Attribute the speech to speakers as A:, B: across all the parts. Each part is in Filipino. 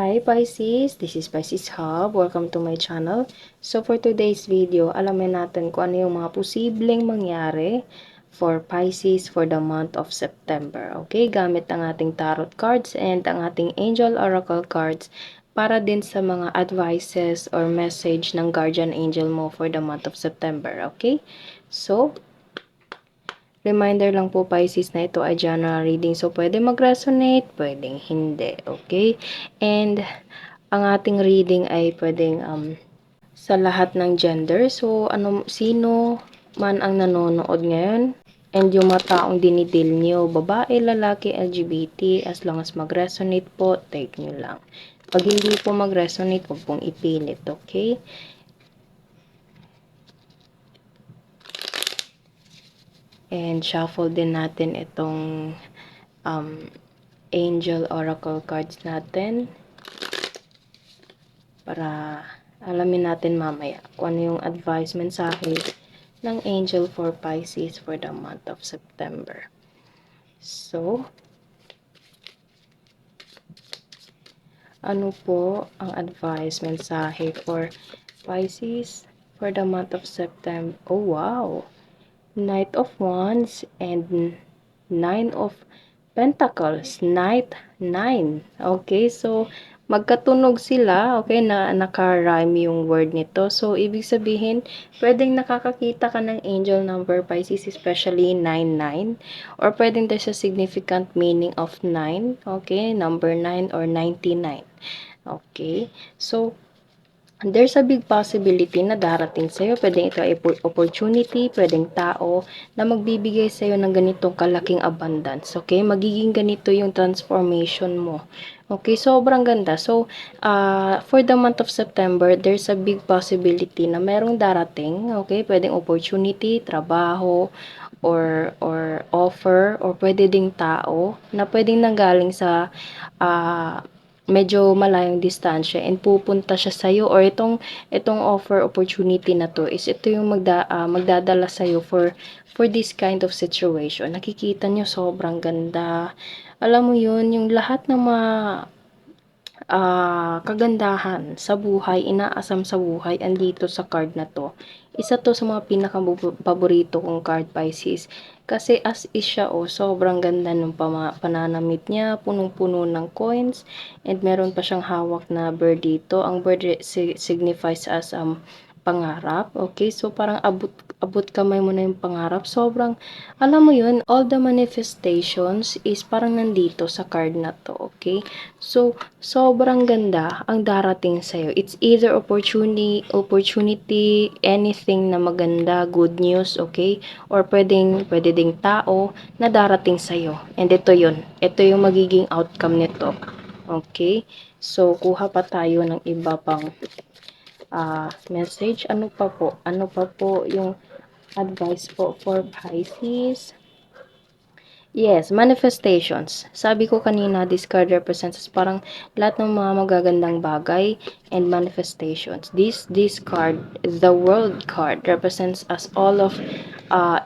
A: Hi Pisces, this is Pisces Hub. Welcome to my channel. So for today's video, alamin natin kung ano yung mga posibleng mangyari for Pisces for the month of September. Okay, gamit ang ating tarot cards and ang ating angel oracle cards para din sa mga advices or message ng guardian angel mo for the month of September. Okay, so reminder lang po Pisces na ito ay general reading. So, pwede mag-resonate, pwedeng hindi. Okay? And, ang ating reading ay pwedeng sa lahat ng gender. So, sino man ang nanonood ngayon and yung mga taong dinidil nyo, babae, lalaki, LGBT, as long as mag-resonate po, take nyo lang. Pag hindi po mag-resonate, huwag pong ipilit. Okay? And shuffle din natin itong angel oracle cards natin para alamin natin mamaya kung ano yung advice mensahe ng angel for Pisces for the month of September. So, ano po ang advice mensahe for Pisces for the month of September? Oh wow! Knight of Wands and Nine of Pentacles. Knight 9. Okay, so magkatunog sila. Okay, na naka-rhyme yung word nito. So, ibig sabihin, pwedeng nakakakita ka ng angel number Pisces, especially 99. Or pwedeng there's a significant meaning of 9. Okay, number 9 or 99. Okay, so there's a big possibility na darating sa'yo. Pwedeng ito ay opportunity, pwedeng tao na magbibigay sa'yo ng ganitong kalaking abundance. Okay? Magiging ganito yung transformation mo. Okay? Sobrang ganda. So, for the month of September, there's a big possibility na merong darating. Okay? Pwedeng opportunity, trabaho, or offer, or pwede ding tao na pwedeng nanggaling sa medyo malayong distansya and pupunta siya sa'yo, or itong offer opportunity na to is ito yung magdadala sa'yo for this kind of situation. Nakikita nyo sobrang ganda. Alam mo yun, yung lahat ng mga kagandahan sa buhay, inaasam sa buhay, andito sa card na to. Isa to sa mga pinaka-paborito kong card, Pisces. Kasi as is siya, sobrang ganda ng pananamit niya, punong-puno ng coins, and meron pa siyang hawak na bird dito. Ang bird signifies as pangarap. Okay, so parang abot kamay mo na yung pangarap. Sobrang, alam mo yun, all the manifestations is parang nandito sa card na to. Okay, so sobrang ganda ang darating sa'yo. It's either opportunity, anything na maganda, good news, okay? Or pwede ding tao na darating sa'yo. And ito yun. Ito yung magiging outcome nito. Okay? So, kuha pa tayo ng iba pang message. Ano pa po? Ano pa po yung advice po for Pisces? Yes, manifestations. Sabi ko kanina, this card represents parang lahat ng mga magagandang bagay and manifestations. This card, the world card, represents us all of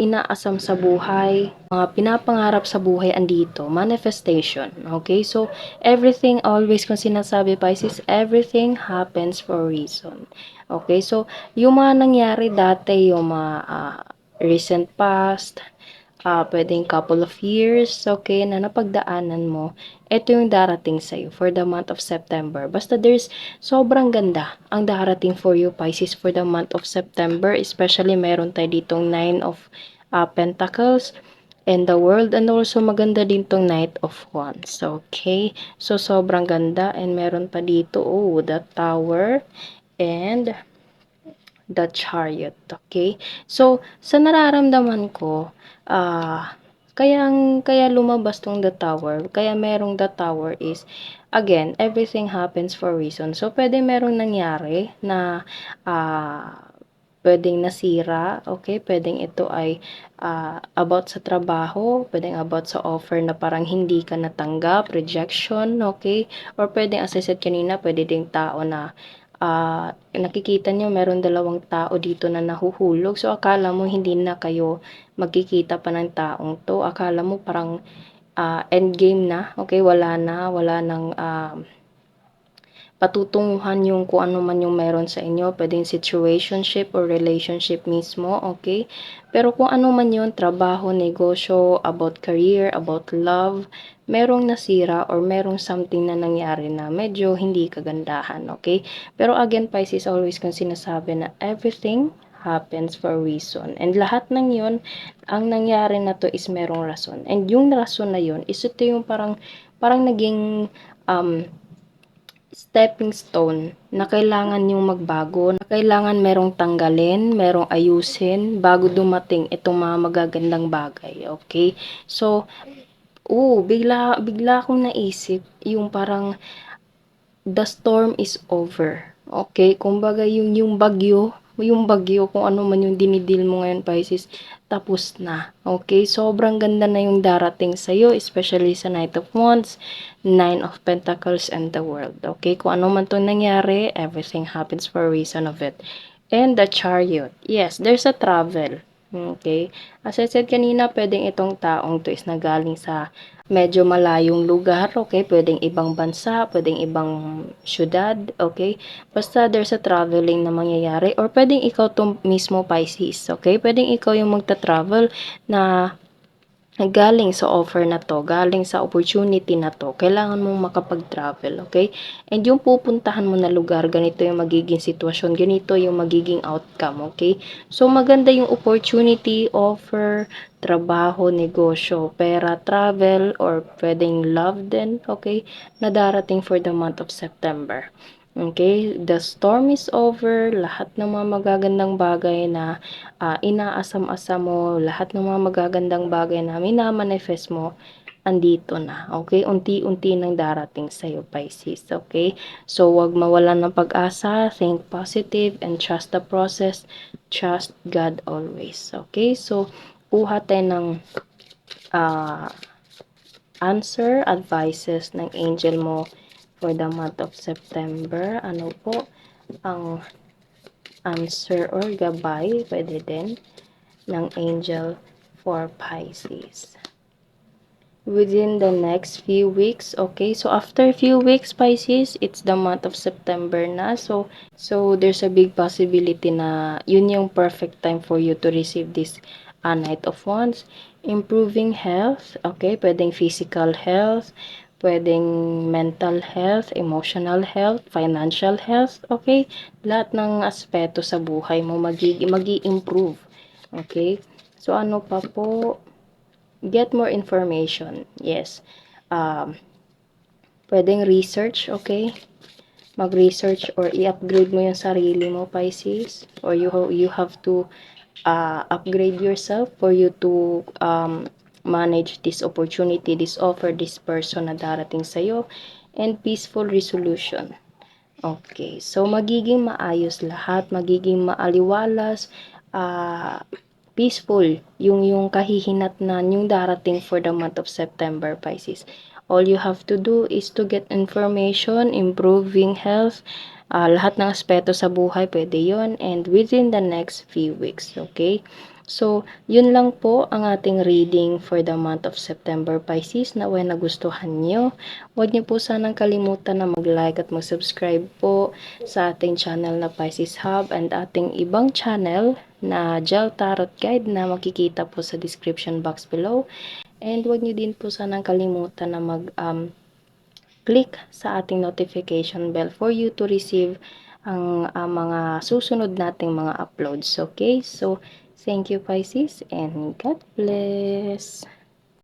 A: inaasam sa buhay, mga pinapangarap sa buhay andito, manifestation. Okay, so everything always, kung sinasabi Pisces, everything happens for a reason. Okay, so yung mga nangyari dati, yung mga recent past, pwedeng couple of years, okay, na napagdaanan mo, ito yung darating sa'yo for the month of September. Basta sobrang ganda ang darating for you, Pisces, for the month of September. Especially, meron tayo ditong 9 of Pentacles and the World, and also maganda din tong Knight of Wands. Okay, so sobrang ganda, and meron pa dito, the Tower and the Chariot. Okay, so sa nararamdaman ko, kaya lumabas tong the Tower, kaya merong the Tower is, again, everything happens for a reason. So, pwede merong nangyari na pwedeng nasira, okay? Pwedeng ito ay about sa trabaho, pwedeng about sa offer na parang hindi ka natanggap, rejection, okay? Or pwedeng, as I said kanina, pwede ding tao na nakikita nyo meron dalawang tao dito na nahuhulog. So, akala mo hindi na kayo magkikita pa ng taong to. Akala mo parang end game na. Okay, wala nang patutunguhan yung kung ano man yung meron sa inyo, pwedeng situationship or relationship mismo, okay? Pero kung ano man yun, trabaho, negosyo, about career, about love, merong nasira or merong something na nangyari na medyo hindi kagandahan, okay? Pero again, Pisces, always kong sinasabi na everything happens for a reason. And lahat ng yun, ang nangyari na to is merong rason. And yung rason na yun, is ito yung parang naging stepping stone na kailangan yung magbago, na kailangan merong tanggalin, merong ayusin bago dumating itong mga magagandang bagay, okay? So, bigla akong naisip yung parang the storm is over. Okay? Kumbaga yung bagyo kung ano man yung dinidil mo ngayon, Pisces, tapos na. Okay? Sobrang ganda na yung darating sa'yo, especially sa Knight of Wands, Nine of Pentacles, and the World. Okay? Kung ano man to nangyari, everything happens for a reason of it. And the Chariot. Yes, there's a travel. Okay? As I said kanina, pwedeng itong taong to is nagaling sa medyo malayong lugar, okay? Pwedeng ibang bansa, pwedeng ibang syudad, okay? Basta there's a traveling na mangyayari or pwedeng ikaw to mismo, Pisces, okay? Pwedeng ikaw yung magta-travel na galing sa offer na to, galing sa opportunity na to, kailangan mong makapag-travel, okay? And yung pupuntahan mo na lugar, ganito yung magiging sitwasyon, ganito yung magiging outcome, okay? So, maganda yung opportunity, offer, trabaho, negosyo, pera, travel, or pwedeng love din, okay? Na darating for the month of September. Okay, the storm is over, lahat ng mga magagandang bagay na inaasam-asam mo, lahat ng mga magagandang bagay na minamanifest mo, andito na. Okay, unti-unti nang darating sa'yo, Pisces. Okay, so wag mawalan ng pag-asa, think positive, and trust the process. Trust God always. Okay, so kuha tayo ng answer, advices ng angel mo for the month of September. Ano po ang answer or gabay, pwede din, ng angel for Pisces? Within the next few weeks, okay? So, after a few weeks, Pisces, it's the month of September na. So there's a big possibility na yun yung perfect time for you to receive this Knight of Wands. Improving health, okay? Pwedeng physical health, pwedeng mental health, emotional health, financial health, okay? Lahat ng aspeto sa buhay mo magi-improve, okay? So, ano pa po? Get more information. Yes. Pwedeng research, okay? Mag-research or i-upgrade mo yung sarili mo, Pisces. Or you have to upgrade yourself for you to manage this opportunity, this offer, this person na darating sa'yo. And peaceful resolution. Okay. So, magiging maayos lahat. Magiging maaliwalas. Peaceful yung kahihinatnan yung darating for the month of September, Pisces. All you have to do is to get information, improving health, lahat ng aspeto sa buhay, pwede yon, and within the next few weeks, okay? So, yun lang po ang ating reading for the month of September, Pisces. Naway nagustuhan nyo. Huwag nyo po sanang kalimutan na mag-like at mag-subscribe po sa ating channel na Pisces Hub and ating ibang channel na Gel Tarot Guide na makikita po sa description box below. And huwag nyo din po sanang kalimutan na click sa ating notification bell for you to receive ang mga susunod nating mga uploads. Okay? So, thank you, Pisces, and God bless!